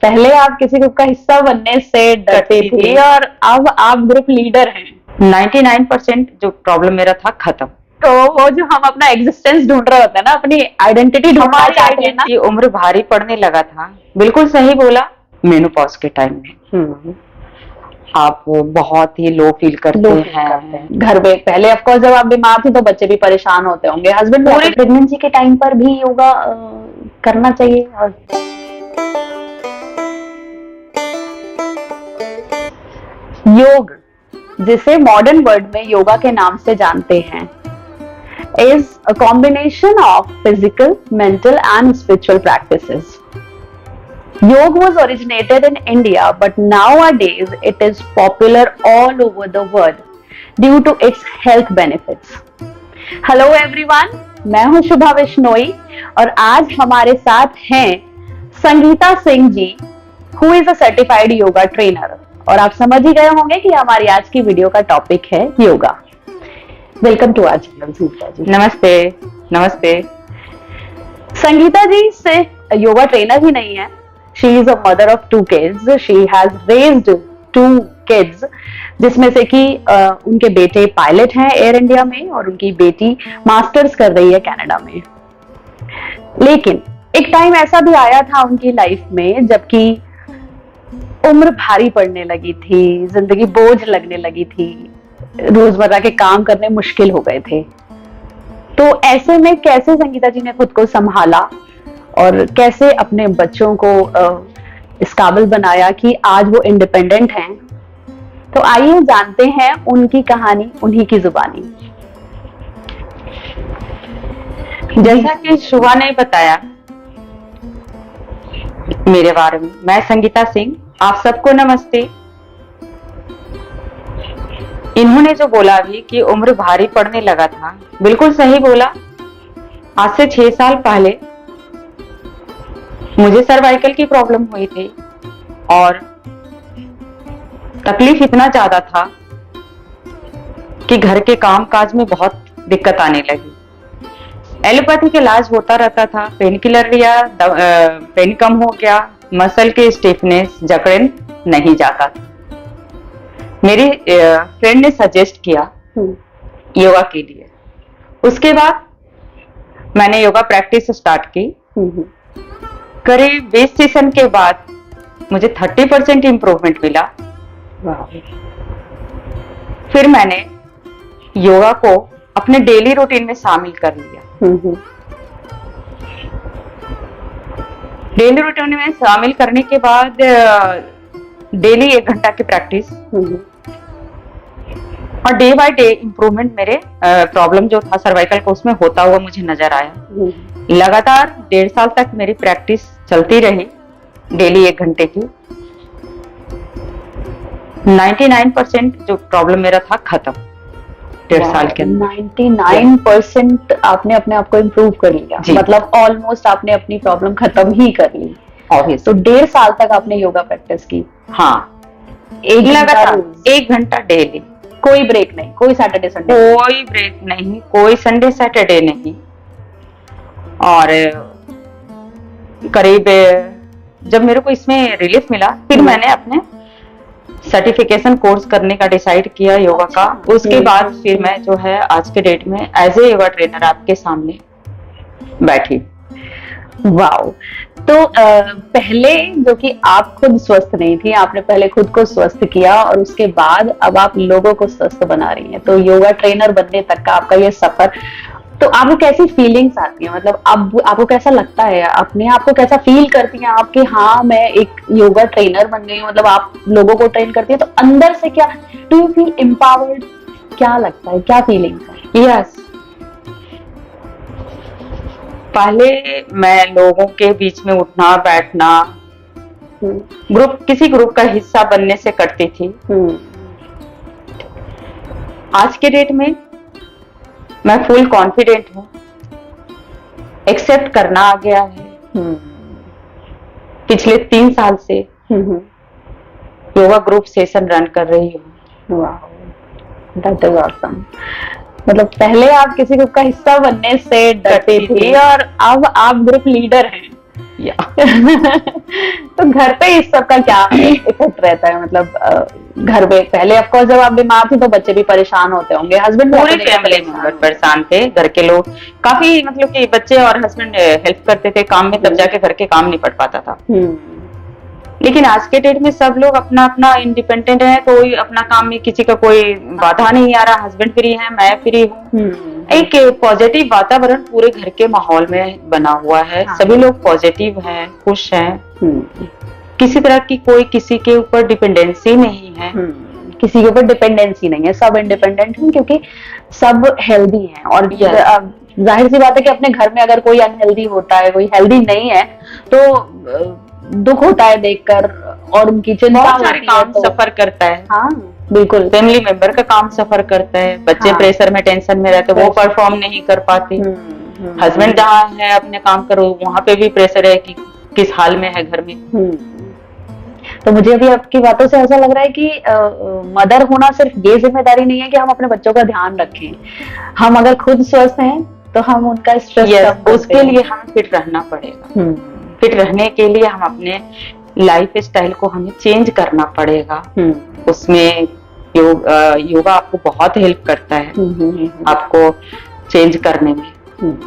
पहले आप किसी ग्रुप का हिस्सा बनने से डरते थे और अब आप ग्रुप लीडर हैं। 99% जो प्रॉब्लम मेरा था खत्म। तो वो जो हम अपना एग्जिस्टेंस ढूंढ रहे होते हैं ना, अपनी आइडेंटिटी ढूंढना चाहते हैं ना, ये उम्र भारी पड़ने लगा था। बिल्कुल सही बोला। मेनोपॉज के टाइम में आप बहुत ही लो फील करते हैं। घर में पहले ऑफ कोर्स जब आप बीमार थे तो बच्चे भी परेशान होते होंगे, हस्बैंड पूरी प्रेगनेंसी के टाइम पर भी योगा करना चाहिए। और योग, जिसे मॉडर्न वर्ल्ड में योगा के नाम से जानते हैं, is a combination of physical, mental and spiritual practices. Yoga was originated in India, but nowadays it is popular all over the world due to its health benefits. Hello everyone, मैं हूं शुभा विश्नोई और आज हमारे साथ हैं Sangeeta Singh ji, who is a certified yoga trainer. और आप समझ ही गए होंगे कि हमारी आज की वीडियो का टॉपिक है yoga. Welcome to our channel Sangeeta ji. नमस्ते। नमस्ते। संगीता जी सिर्फ योगा ट्रेनर ही नहीं है, she is a mother of 2 kids. She has raised 2 kids, जिसमें से कि उनके बेटे पायलट हैं एयर इंडिया में और उनकी बेटी मास्टर्स कर रही है कनाडा में। लेकिन एक टाइम ऐसा भी आया था उनकी लाइफ में जबकि उम्र भारी पड़ने लगी थी, जिंदगी बोझ लगने लगी थी, रोजमर्रा के काम करने मुश्किल हो गए थे। तो ऐसे में कैसे संगीता जी ने खुद को संभाला और कैसे अपने बच्चों को इस काबिल बनाया कि आज वो इंडिपेंडेंट हैं? तो आइए जानते हैं उनकी कहानी उन्हीं की जुबानी। जैसा कि शुभा ने बताया मेरे बारे में, मैं संगीता सिंह, आप सबको नमस्ते। इन्होंने जो बोला अभी कि उम्र भारी पड़ने लगा था, बिल्कुल सही बोला। आज से 6 साल पहले मुझे सर्वाइकल की प्रॉब्लम हुई थी और तकलीफ इतना ज्यादा था कि घर के काम काज में बहुत दिक्कत आने लगी। एलोपैथिक इलाज होता रहता था, पेन किलर लिया, पेन कम हो गया, मसल के स्टिफनेस, जकड़न नहीं जाता था। मेरी फ्रेंड ने सजेस्ट किया योगा के लिए। उसके बाद मैंने योगा प्रैक्टिस स्टार्ट की। करीब 20 सेशन के बाद मुझे 30% इम्प्रूवमेंट मिला। फिर मैंने योगा को अपने डेली रूटीन में शामिल कर लिया। डेली रूटीन में शामिल करने के बाद डेली 1 घंटा की प्रैक्टिस और डे बाय डे इम्प्रूवमेंट मेरे प्रॉब्लम जो था सर्वाइकल को उसमें होता हुआ मुझे नजर आया। लगातार 1.5 साल तक मेरी प्रैक्टिस चलती रही, डेली 1 घंटे की। 99% जो प्रॉब्लम मेरा था खत्म 1.5 साल के अंदर। 99% आपने अपने आप को इम्प्रूव कर लिया, मतलब ऑलमोस्ट आपने अपनी प्रॉब्लम खत्म ही कर ली। ऑब्वियस। तो 1.5 साल तक आपने योगा प्रैक्टिस की? हाँ, लगातार 1 घंटा डेली, कोई ब्रेक नहीं, कोई सैटरडे संडे, कोई ब्रेक नहीं, कोई संडे सैटरडे नहीं। और करीब जब मेरे को इसमें रिलीफ मिला, फिर मैंने अपने सर्टिफिकेशन कोर्स करने का डिसाइड किया योगा का। उसके बाद फिर मैं जो है आज के डेट में एज ए योगा ट्रेनर आपके सामने बैठी। वाओ। तो पहले जो कि आप खुद स्वस्थ नहीं थी, आपने पहले खुद को स्वस्थ किया और उसके बाद अब आप लोगों को स्वस्थ बना रही हैं। तो योगा ट्रेनर बनने तक का आपका ये सफर, तो आपको कैसी फीलिंग्स आती है? मतलब अब आपको कैसा लगता है, अपने आप को कैसा फील करती हैं आप कि हाँ मैं एक योगा ट्रेनर बन गई हूँ? मतलब आप लोगों को ट्रेन करती है तो अंदर से क्या, डू यू फील एम्पावर्ड? क्या लगता है, क्या फीलिंग्स है? यस, पहले मैं लोगों के बीच में उठना बैठना, किसी ग्रुप का हिस्सा बनने से करती थी। आज के डेट में मैं फुल कॉन्फिडेंट हूँ, एक्सेप्ट करना आ गया है। पिछले 3 साल से योगा ग्रुप सेशन रन कर रही हूँ। That is awesome. मतलब पहले आप किसी ग्रुप का हिस्सा बनने से डरते थे और अब आप ग्रुप लीडर हैं। या तो घर पे इस सब का क्या इफेक्ट रहता है? मतलब घर पे पहले ऑफ कोर्स जब आप बीमार थे तो बच्चे भी परेशान होते होंगे, हस्बैंड पूरे फैमिली मेंबर परेशान थे, घर के लोग काफी, मतलब कि बच्चे और हस्बैंड हेल्प करते थे काम में, तब जाके घर के काम निपट पाता था। लेकिन आज के डेट में सब लोग अपना अपना इंडिपेंडेंट है, कोई अपना काम में किसी का कोई बाधा नहीं आ रहा, हस्बैंड फ्री है, मैं फ्री हूँ। एक पॉजिटिव वातावरण पूरे घर के माहौल में बना हुआ है। सभी लोग पॉजिटिव हैं, खुश हैं, किसी तरह की कोई किसी के ऊपर डिपेंडेंसी नहीं है। किसी के ऊपर डिपेंडेंसी नहीं है, सब इंडिपेंडेंट हैं क्योंकि सब हेल्दी हैं। और जाहिर सी बात है कि अपने घर में अगर कोई अनहेल्दी होता है, कोई हेल्दी नहीं है, तो दुख होता है देखकर, और उनकी चिंता होती है, काम सफर करता है। हाँ बिल्कुल, फैमिली मेंबर का काम सफर करता है, बच्चे प्रेशर में, टेंशन में रहते, वो परफॉर्म नहीं कर पाते। हस्बैंड जहाँ है अपने काम करो, वहां पे भी प्रेशर है कि किस हाल में है घर में। तो मुझे अभी आपकी बातों से ऐसा लग रहा है कि मदर होना सिर्फ ये जिम्मेदारी नहीं है कि हम अपने बच्चों का ध्यान रखें, हम अगर खुद स्वस्थ हैं तो हम उनका स्ट्रेस उसके लिए हमें फिट रहना पड़ेगा। फिट रहने के लिए हम अपने लाइफ स्टाइल को हमें चेंज करना पड़ेगा। उसमें योगा आपको बहुत हेल्प करता है आपको चेंज करने में।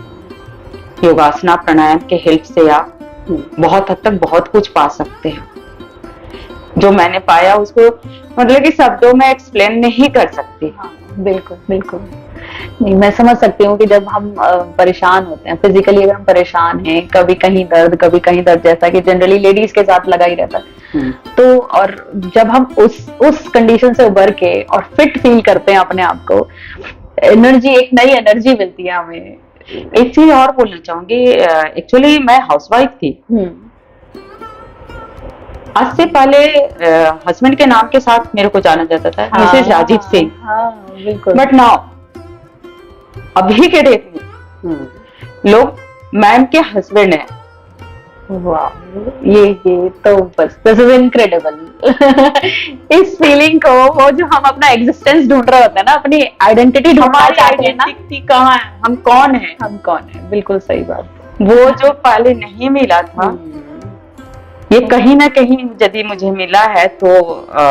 योगासना प्राणायाम के हेल्प से आप बहुत हद तक बहुत कुछ पा सकते हैं। जो मैंने पाया उसको मतलब कि शब्दों में एक्सप्लेन नहीं कर सकती। बिल्कुल बिल्कुल नहीं, मैं समझ सकती हूँ कि जब हम परेशान होते हैं फिजिकली, अगर हम परेशान हैं, कभी कहीं दर्द, जैसा कि जनरली लेडीज के साथ लगा ही रहता है, तो और जब हम उस कंडीशन से उबर के और फिट फील करते हैं अपने आप को, एनर्जी, एक नई एनर्जी मिलती है हमें। एक चीज और बोलना चाहूंगी, एक्चुअली मैं हाउसवाइफ थी। आज से पहले हस्बैंड के नाम के साथ मेरे को जाना जाता था, Mrs Rajiv Singh. But now अभी के डेट में लोग मैम के हस्बैंड हैं। वाह, ये तो बस दिस इज इनक्रेडिबल। इस फीलिंग को, वो जो हम अपना एग्जिस्टेंस ढूंढ रहे होते हैं ना, अपनी आइडेंटिटी ढूंढना चाहते हैं ना, आइडेंटिटी कहाँ है, हम कौन है, बिल्कुल सही बात। वो जो पहले नहीं मिला था, ये कहीं ना कहीं यदि मुझे मिला है तो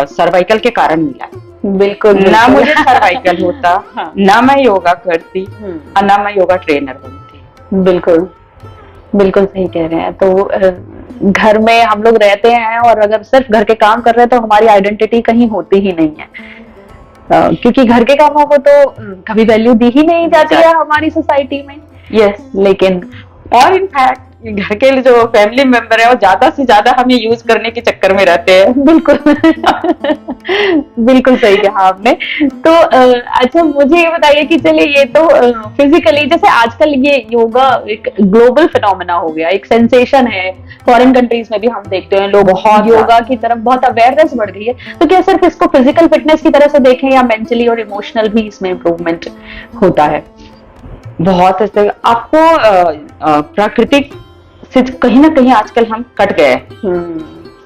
सर्वाइकल के कारण मिला है। बिल्कुल, ना मुझे सर्वाइकल होता, ना मैं योगा करती और ना मैं योगा ट्रेनर बनती। बिल्कुल बिल्कुल सही कह रहे हैं। तो घर में हम लोग रहते हैं और अगर सिर्फ घर के काम कर रहे हैं तो हमारी आइडेंटिटी कहीं होती ही नहीं है, क्योंकि घर के कामों को तो कभी वैल्यू दी ही नहीं जाती है हमारी सोसाइटी में। यस, लेकिन और इनफैक्ट घर के जो फैमिली मेंबर है वो ज्यादा से ज्यादा हमें यूज करने के चक्कर में रहते हैं। बिल्कुल बिल्कुल सही कहा आपने। तो अच्छा, मुझे ये बताइए कि चलिए, ये तो फिजिकली, जैसे आजकल ये योगा एक ग्लोबल फिनोमेना हो गया, एक सेंसेशन है, फॉरेन कंट्रीज में भी हम देखते हैं लोग बहुत योगा की तरफ बहुत अवेयरनेस बढ़ गई है। तो क्या सिर्फ इसको फिजिकल फिटनेस की तरह से देखें या मेंटली और इमोशनल भी इसमें इम्प्रूवमेंट होता है? बहुत अच्छे। आपको प्राकृतिक से कहीं ना कहीं आजकल हम कट गए,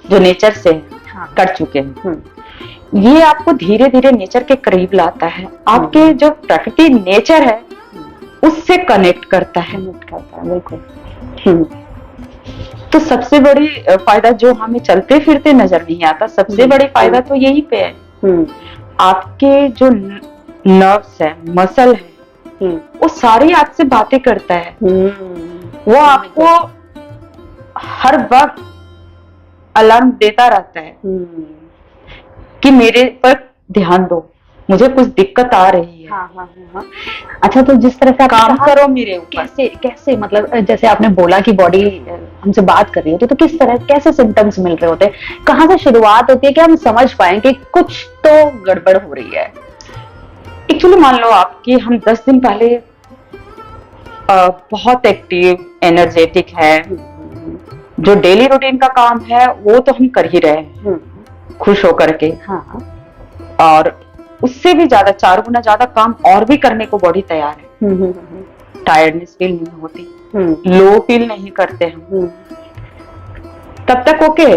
जो नेचर से कट चुके हैं। ये आपको धीरे धीरे नेचर के करीब लाता है, आपके जो प्रकृति नेचर है उससे कनेक्ट करता है। बिल्कुल। तो सबसे बड़ी फायदा जो हमें चलते फिरते नजर नहीं आता, सबसे बड़ी फायदा तो यही पे है। आपके जो नर्व्स है, मसल है, वो सारी आपसे बातें करता है। वो आपको हर वक्त अलार्म देता रहता है कि मेरे पर ध्यान दो, मुझे कुछ दिक्कत आ रही है। अच्छा, तो जिस तरह से काम करो मेरे ऊपर। कैसे मतलब जैसे आपने बोला कि बॉडी हमसे बात कर रही होती है, तो किस तरह, कैसे सिम्टम्स मिल रहे होते हैं, कहाँ से शुरुआत होती है कि हम समझ पाए कि कुछ तो गड़बड़ हो रही है? एक्चुअली मान लो आपकी, हम 10 दिन पहले बहुत एक्टिव, एनर्जेटिक है, जो डेली रूटीन का काम है वो तो हम कर ही रहे हैं खुश होकर के। और उससे भी ज्यादा 4 गुना ज्यादा काम और भी करने को बॉडी तैयार है। टायर्डनेस फील नहीं होती, लो फील नहीं करते हम, तब तक ओके।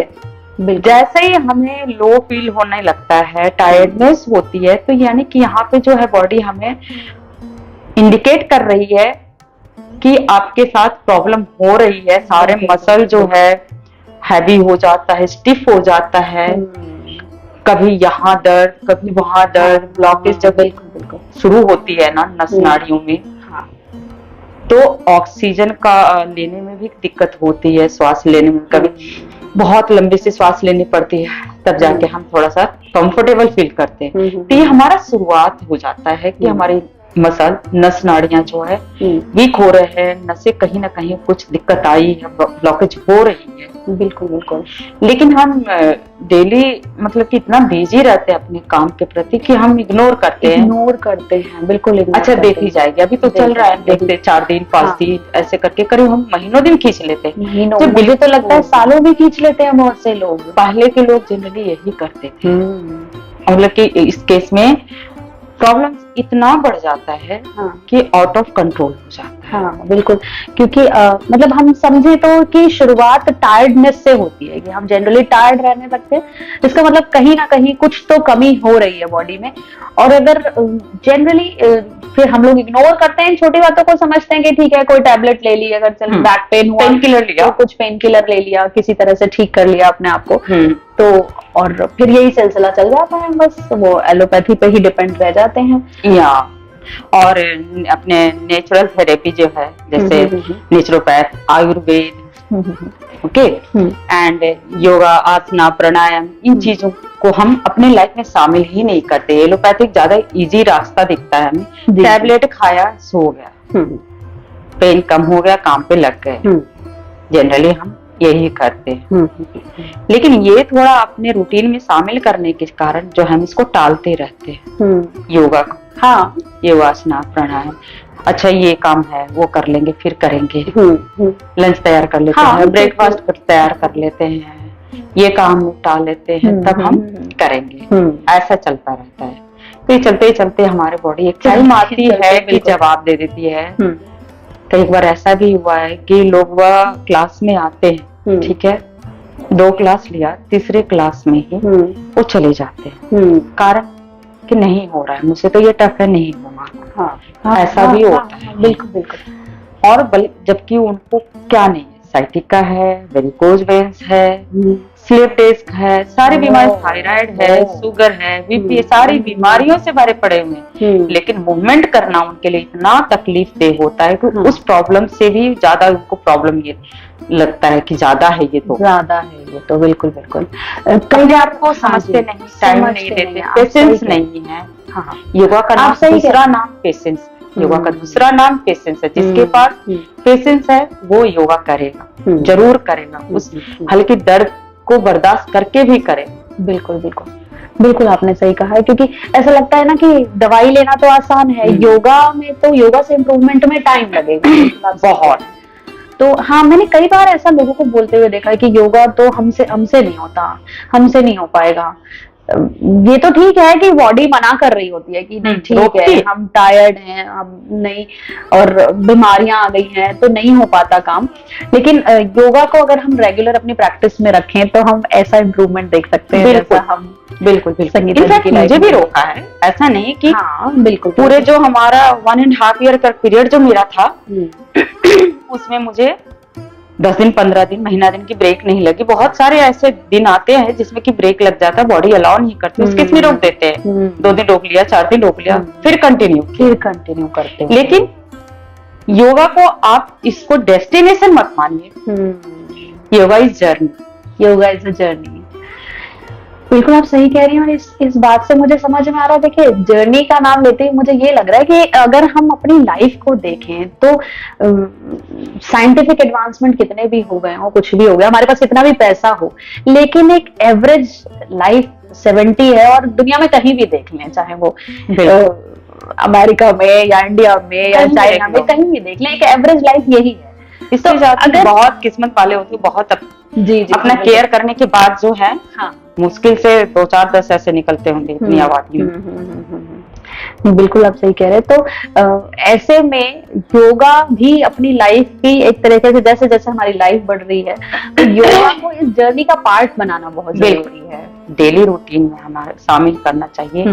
जैसे ही हमें लो फील होने लगता है, टायर्डनेस होती है, तो यानी कि यहाँ पे जो है बॉडी हमें इंडिकेट कर रही है कि आपके साथ प्रॉब्लम हो रही है, सारे मसल जो है हैवी हो जाता है, स्टिफ हो जाता है, कभी यहाँ दर्द कभी वहां दर्द, ब्लॉकेज जब बिल्कुल शुरू होती है ना नस नाड़ियों में, हाँ, तो ऑक्सीजन का लेने में भी दिक्कत होती है, श्वास लेने में कभी बहुत लंबी से श्वास लेनी पड़ती है, तब जाके हम थोड़ा सा कंफर्टेबल फील करते हैं। तो ये हमारा शुरुआत हो जाता है कि हमारी मसल नस नाड़ियां जो है वीक हो रहे हैं, नसें कहीं ना कहीं कुछ दिक्कत आई है, ब्लॉकेज हो रही है। बिल्कुल बिल्कुल। लेकिन हम डेली मतलब कि इतना बिजी रहते हैं अपने काम के प्रति कि हम इग्नोर करते हैं। बिल्कुल ignore अच्छा करते देखी जाएगी, अभी तो चल रहा है, देखते 4 दिन 5 दिन ऐसे करके करीब हम महीनों दिन खींच लेते हैं। महीनों, तो मुझे तो लगता है सालों भी खींच लेते हैं बहुत से लोग। पहले के लोग जनरली यही करते थे। मतलब कि इस केस में प्रॉब्लम इतना बढ़ जाता है कि आउट ऑफ कंट्रोल हो जाता है। हाँ बिल्कुल, क्योंकि मतलब हम समझे तो कि शुरुआत टायर्डनेस से होती है, कि हम जनरली टायर्ड रहने लगते हैं, इसका मतलब कहीं ना कहीं कुछ तो कमी हो रही है बॉडी में। और अगर जनरली फिर हम लोग इग्नोर करते हैं छोटी बातों को, समझते हैं कि ठीक है कोई टैबलेट ले ली, अगर चल बैक पेन हुआ पेन किलर लिया, तो कुछ पेन किलर ले लिया, किसी तरह से ठीक कर लिया अपने आप को, तो और फिर यही सिलसिला चल जाता है, बस वो एलोपैथी पे ही डिपेंड रह जाते हैं। या और अपने नेचुरल थेरेपी जो है, जैसे naturopath, Ayurveda, okay, and yoga, asana, pranayama, इन चीजों को हम अपने लाइफ में शामिल ही नहीं करते। एलोपैथिक ज्यादा इजी रास्ता दिखता है हमें, टैबलेट खाया सो गया, पेन कम हो गया, काम पे लग गए, जनरली हम यही करते हैं। लेकिन ये थोड़ा अपने रूटीन में शामिल करने के कारण जो हम इसको टालते रहते हैं योगा को। हाँ, योगासना, प्राणायाम, अच्छा ये काम है वो कर लेंगे, फिर करेंगे, लंच तैयार कर लेते हैं, ब्रेकफास्ट तैयार कर लेते हैं, ये काम निपटा लेते हैं, तब हम करेंगे, ऐसा चलता रहता है। तो ये चलते चलते हमारे बॉडी एक टाइम आती है कि जवाब दे देती है। कई बार ऐसा भी हुआ है कि लोग वह क्लास में आते हैं, ठीक है, 2 क्लास लिया, तीसरे क्लास में ही वो चले जाते हैं, कारण कि नहीं हो रहा है, मुझसे तो ये टफ है, नहीं होगा। ऐसा भी होता है। बिल्कुल बिल्कुल। और जबकि उनको क्या नहीं है, साइटिका है, वेरिकोज वेन्स है, स्लीप डिस्क है, सारी बीमारी, थायराइड है, शुगर है, बीपी, सारी बीमारियों से भरे पड़े हुए हैं। लेकिन मूवमेंट करना उनके लिए इतना तकलीफ देह होता है कि उस प्रॉब्लम से भी ज्यादा उनको प्रॉब्लम ये लगता है कि ज्यादा है, ये तो ज्यादा है, ये तो बिल्कुल बिल्कुल। कई आपको समझते नहीं, टाइम नहीं देते, पेशेंस नहीं है। योगा का दूसरा नाम पेशेंस, योगा का दूसरा नाम पेशेंस है। जिसके पास पेशेंस है वो योगा करेगा, जरूर करेगा, उस हल्की दर्द को बर्दाश्त करके भी करे। बिल्कुल बिल्कुल बिल्कुल, आपने सही कहा है, क्योंकि ऐसा लगता है ना कि दवाई लेना तो आसान है, योगा में तो योगा से इम्प्रूवमेंट में टाइम लगेगा बहुत। तो हाँ, मैंने कई बार ऐसा लोगों को बोलते हुए देखा है कि योगा तो हमसे नहीं होता, हमसे नहीं हो पाएगा। ये तो ठीक है कि बॉडी मना कर रही होती है कि नहीं ठीक है, हम टायर्ड हैं, हम नहीं, और बीमारियां आ गई हैं तो नहीं हो पाता काम। लेकिन योगा को अगर हम रेगुलर अपनी प्रैक्टिस में रखें तो हम ऐसा इम्प्रूवमेंट देख सकते हैं, जैसा हम बिल्कुल इनफैक्ट मुझे भी रोका है, ऐसा नहीं कि हाँ बिल्कुल, पूरे जो हमारा 1.5 ईयर का पीरियड जो मेरा था उसमें मुझे 10 दिन, 15 दिन, महीना दिन की ब्रेक नहीं लगी। बहुत सारे ऐसे दिन आते हैं जिसमें कि ब्रेक लग जाता है, बॉडी अलाउ नहीं करती, उसके इसमें रोक देते हैं, 2 दिन रोक लिया, 4 दिन रोक लिया, फिर कंटिन्यू करते हैं। लेकिन योगा को आप इसको डेस्टिनेशन मत मानिए, yoga is journey, yoga is a journey. बिल्कुल आप सही कह रही हैं, और इस बात से मुझे समझ में आ रहा है, देखिए जर्नी का नाम लेते ही मुझे ये लग रहा है कि अगर हम अपनी लाइफ को देखें तो साइंटिफिक एडवांसमेंट कितने भी हो गए हो, कुछ भी हो गया, हमारे पास कितना भी पैसा हो, लेकिन एक एवरेज लाइफ 70 है। और दुनिया में कहीं भी देख लें, चाहे वो अमेरिका में या इंडिया में या चाइना में, कहीं भी देख लें, एक एवरेज लाइफ यही है। इससे तो अगर बहुत किस्मत वाले होते, बहुत अपना केयर करने के बाद जो है, हाँ, मुश्किल से 2, 4, 10 ऐसे निकलते होंगे इतनी आबादी में। बिल्कुल आप सही कह रहे हैं। तो ऐसे में योगा भी अपनी लाइफ की एक तरीके से, जैसे जैसे हमारी लाइफ बढ़ रही है, तो योगा को इस जर्नी का पार्ट बनाना बहुत जरूरी है, डेली रूटीन में हमारे शामिल करना चाहिए।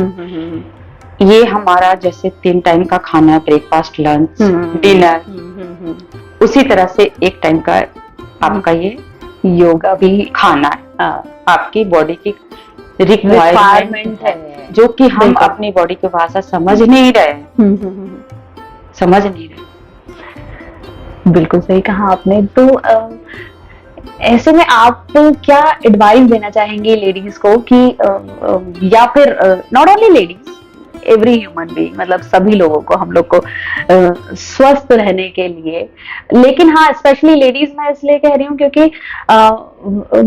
ये हमारा जैसे 3 टाइम का खाना, ब्रेकफास्ट, लंच, डिनर, उसी तरह से एक टाइम का आपका ये योगा भी खाना है। हाँ, आपकी बॉडी की रिक्वायरमेंट रिक्वायरमेंट है। जो कि हम बिल्कुल। अपनी बॉडी की भाषा समझ नहीं रहे, समझ नहीं रहे। बिल्कुल सही कहा आपने। तो ऐसे में आप क्या एडवाइस देना चाहेंगे लेडीज को कि या फिर not only ladies, every human being, मतलब सभी लोगों को, हम लोग को स्वस्थ रहने के लिए, लेकिन हाँ स्पेशली लेडीज मैं इसलिए कह रही हूँ क्योंकि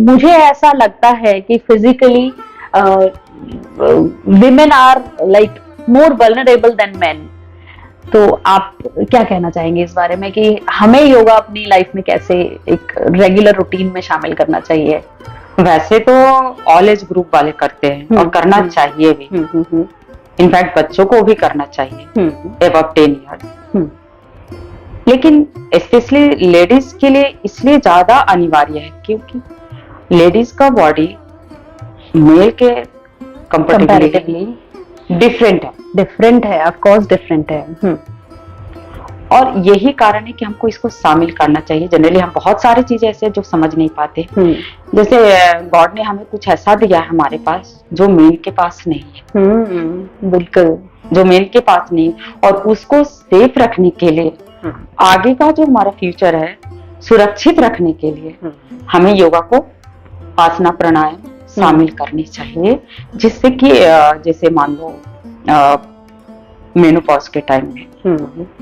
मुझे ऐसा लगता है कि physically women are like more vulnerable than men. तो आप क्या कहना चाहेंगे इस बारे में कि हमें योगा अपनी लाइफ में कैसे एक रेगुलर रूटीन में शामिल करना चाहिए? वैसे तो ऑल एज ग्रुप वाले करते हैं और करना चाहिए भी। इनफैक्ट बच्चों को भी करना चाहिए अबव 10 ईयर्स। लेकिन स्पेशली लेडीज के लिए इसलिए ज्यादा अनिवार्य है क्योंकि लेडीज का बॉडी मेल के कंपैरेटिवली डिफरेंट है, ऑफ कोर्स डिफरेंट है। और यही कारण है कि हमको इसको शामिल करना चाहिए। जनरली हम बहुत सारी चीजें ऐसे जो समझ नहीं पाते, जैसे गॉड ने हमें कुछ ऐसा दिया है हमारे पास जो मेन के पास नहीं है। बिल्कुल, जो मेन के पास नहीं, और उसको सेफ रखने के लिए, आगे का जो हमारा फ्यूचर है सुरक्षित रखने के लिए हमें योगा को आसना प्राणायाम शामिल करनी चाहिए, जिससे कि जैसे मान लो मेनोपॉज के टाइम में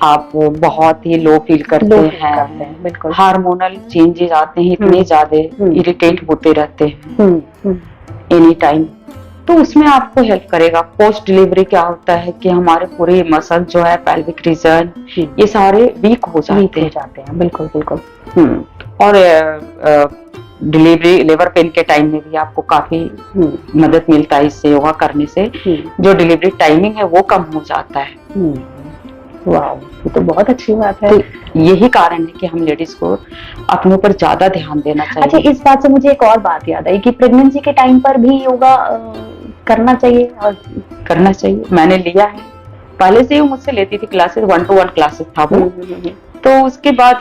आप बहुत ही लो फील करते हैं, बिल्कुल हार्मोनल चेंजेस आते हैं, इतने ज्यादा इरिटेट होते रहते हैं एनी टाइम, तो उसमें आपको हेल्प करेगा। पोस्ट डिलीवरी क्या होता है कि हमारे पूरे मसल जो है, पेल्विक रीजन, ये सारे वीक हो जाते हैं। बिल्कुल बिल्कुल। और डिलीवरी लेबर पेन के टाइम में भी आपको काफी मदद मिलता है इससे, योगा करने से जो डिलीवरी टाइमिंग है वो कम हो जाता है। वाह, ये तो बहुत अच्छी बात है। तो यही कारण है कि हम लेडीज को अपने ऊपर ज्यादा ध्यान देना चाहिए। अच्छा, इस बात से मुझे एक और बात याद आई कि प्रेगनेंसी के टाइम पर भी योगा करना चाहिए और करना चाहिए। मैंने लिया है, पहले से ही मुझसे लेती थी क्लासेस, 1-to-1 क्लासेस था वो। तो उसके बाद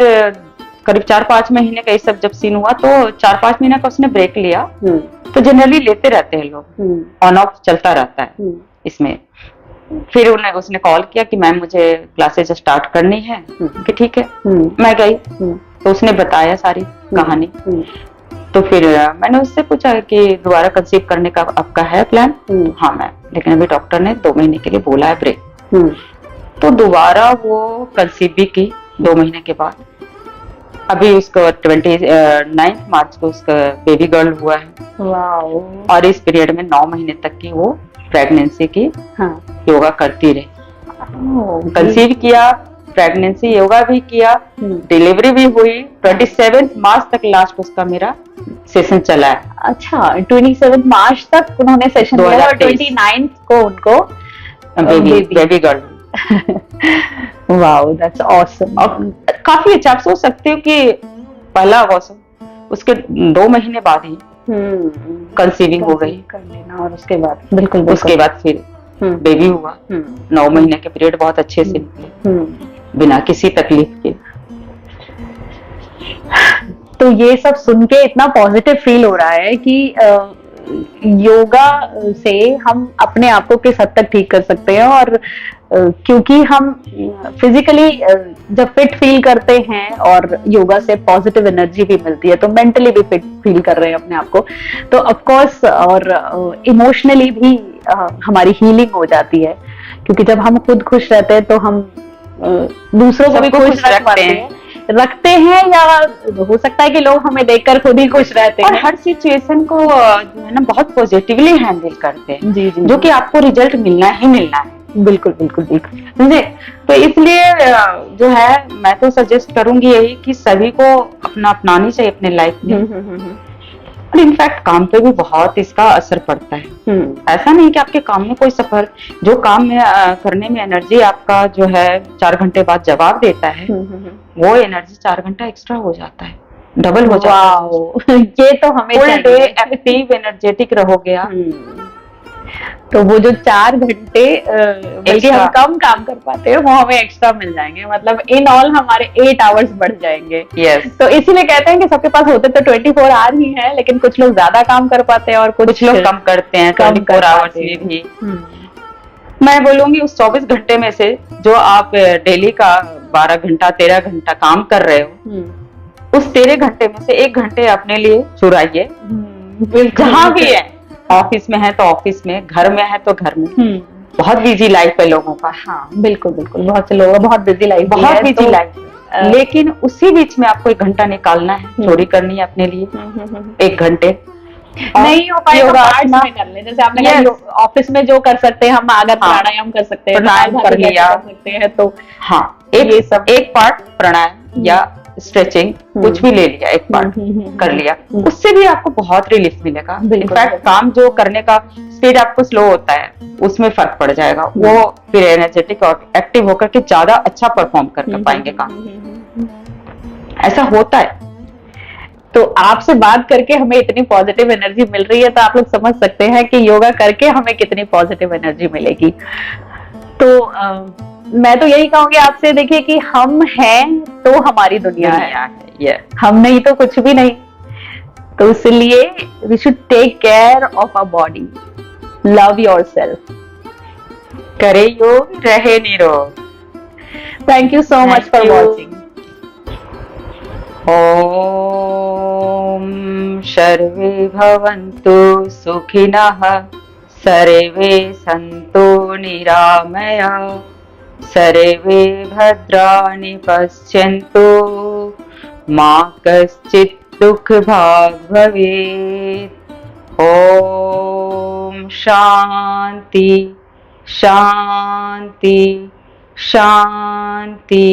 करीब 4-5 महीने का ये सब जब सीन हुआ तो 4-5 महीने का उसने ब्रेक लिया। तो जनरली लेते रहते हैं लोग, ऑन ऑफ चलता रहता है इसमें। फिर उसने कॉल किया कि मैम मुझे क्लासेस स्टार्ट करनी है, कि ठीक है। मैं गई, तो उसने बताया सारी कहानी। तो फिर मैंने उससे पूछा कि दोबारा कंसीव करने का आपका है प्लान? हाँ मैम, लेकिन अभी डॉक्टर ने 2 महीने के लिए बोला है ब्रेक। तो दोबारा वो कंसीव भी की 2 महीने के बाद। अभी उसको 29 मार्च को उसका बेबी गर्ल हुआ है। और इस पीरियड में 9 महीने तक की वो प्रेगनेंसी की योगा करती रही। कंसीव किया, प्रेगनेंसी योगा भी किया, डिलीवरी भी हुई। 27 मार्च तक लास्ट उसका मेरा सेशन चला है। अच्छा, 27 मार्च तक उन्होंने सेशन दिया और 29 को उनको baby girl. Wow, that's awesome. और काफी अच्छा, आप सोच सकते हो कि पहला उसके 2 महीने बाद ही कंसीविंग हो गई कर लेना, और उसके बाद बिल्कुल उसके बाद फिर बेबी हुआ। 9 महीने के पीरियड बहुत अच्छे से निकले, बिना किसी तकलीफ के। तो ये सब सुन के इतना पॉजिटिव फील हो रहा है कि योगा से हम अपने आप को किस हद तक ठीक कर सकते हैं। और क्योंकि हम फिजिकली जब फिट फील करते हैं और योगा से पॉजिटिव एनर्जी भी मिलती है, तो मेंटली भी फिट फील कर रहे हैं अपने आप को, तो ऑफ कोर्स और इमोशनली भी हमारी हीलिंग हो जाती है। क्योंकि जब हम खुद खुश रहते हैं तो हम दूसरों को भी खुश रखते हैं, या हो सकता है कि लोग हमें देखकर खुद ही खुश रहते हैं। और हर सिचुएशन को जो है ना बहुत पॉजिटिवली हैंडल करते हैं। जी जी, जो कि आपको रिजल्ट मिलना ही मिलना है। बिल्कुल बिल्कुल बिल्कुल। समझे? तो इसलिए जो है मैं तो सजेस्ट करूंगी यही कि सभी को अपनानी चाहिए अपने लाइफ में। और इनफैक्ट काम पे भी बहुत इसका असर पड़ता है। ऐसा नहीं कि आपके काम में कोई सफर, जो काम में करने में एनर्जी आपका जो है 4 घंटे बाद जवाब देता है, वो एनर्जी 4 घंटा एक्स्ट्रा हो जाता है, डबल हो जाता है। ये तो हमें फुल डे एक्टिव एनर्जेटिक रहोगे आप। तो वो जो 4 घंटे बल्कि हम Extra. कम काम कर पाते हैं वो हमें एक्स्ट्रा मिल जाएंगे, मतलब इन ऑल हमारे 8 आवर्स बढ़ जाएंगे। यस, तो इसीलिए कहते हैं कि सबके पास होते तो 24 आवर ही है, लेकिन कुछ लोग ज्यादा काम कर पाते हैं और कुछ लोग कम करते हैं, कम 24 कर आवर्स पाते हैं। में भी। हम्म। मैं बोलूंगी उस 24 घंटे में से जो आप डेली का 12 घंटा 13 घंटा काम कर रहे हो, उस 13 घंटे में से 1 घंटे अपने लिए चुराइए। जहां भी है, ऑफिस में है तो ऑफिस में, घर में है तो घर में। बहुत बिजी लाइफ है लोगों का। हाँ बिल्कुल बिल्कुल, बहुत से लोगों का बहुत बिजी लाइफ, बहुत बिजी तो, लाइफ है, लेकिन उसी बीच में आपको 1 घंटा निकालना है, चोरी करनी है अपने लिए 1 घंटे। नहीं हो पाए तो पार्ट्स में कर ले, जैसे आपने कहा ऑफिस में जो कर सकते हैं हम, अगर प्राणायाम कर सकते हैं, प्राणायाम कर लिया, कर सकते हैं तो हाँ एक पार्ट प्राणायाम या स्ट्रेचिंग कुछ भी ले लिया, एक पार्ट कर लिया, उससे भी आपको बहुत रिलीफ मिलेगा। इनफैक्ट काम जो करने का स्पीड आपको स्लो होता है उसमें फर्क पड़ जाएगा, वो फिर एनर्जेटिक और एक्टिव होकर के ज्यादा अच्छा परफॉर्म कर पाएंगे काम। ऐसा होता है। तो आपसे बात करके हमें इतनी पॉजिटिव एनर्जी मिल रही है, तो आप लोग समझ सकते हैं कि योगा करके हमें कितनी पॉजिटिव एनर्जी मिलेगी। तो मैं तो यही कहूंगी आपसे, देखिए कि हम हैं तो हमारी दुनिया है, हम नहीं तो कुछ भी नहीं। तो इसलिए we should take care of our body, love yourself, करे योग रहे निरोग। Thank you so much for watching. ओम सर्वे भवन्तु सुखिनः, सर्वे सन्तु निरामयाः, सर्वे भद्राणि पश्यन्तु, मा कश्चित् दुःखभाग् भवेत्। ओम शांति शांति शांति।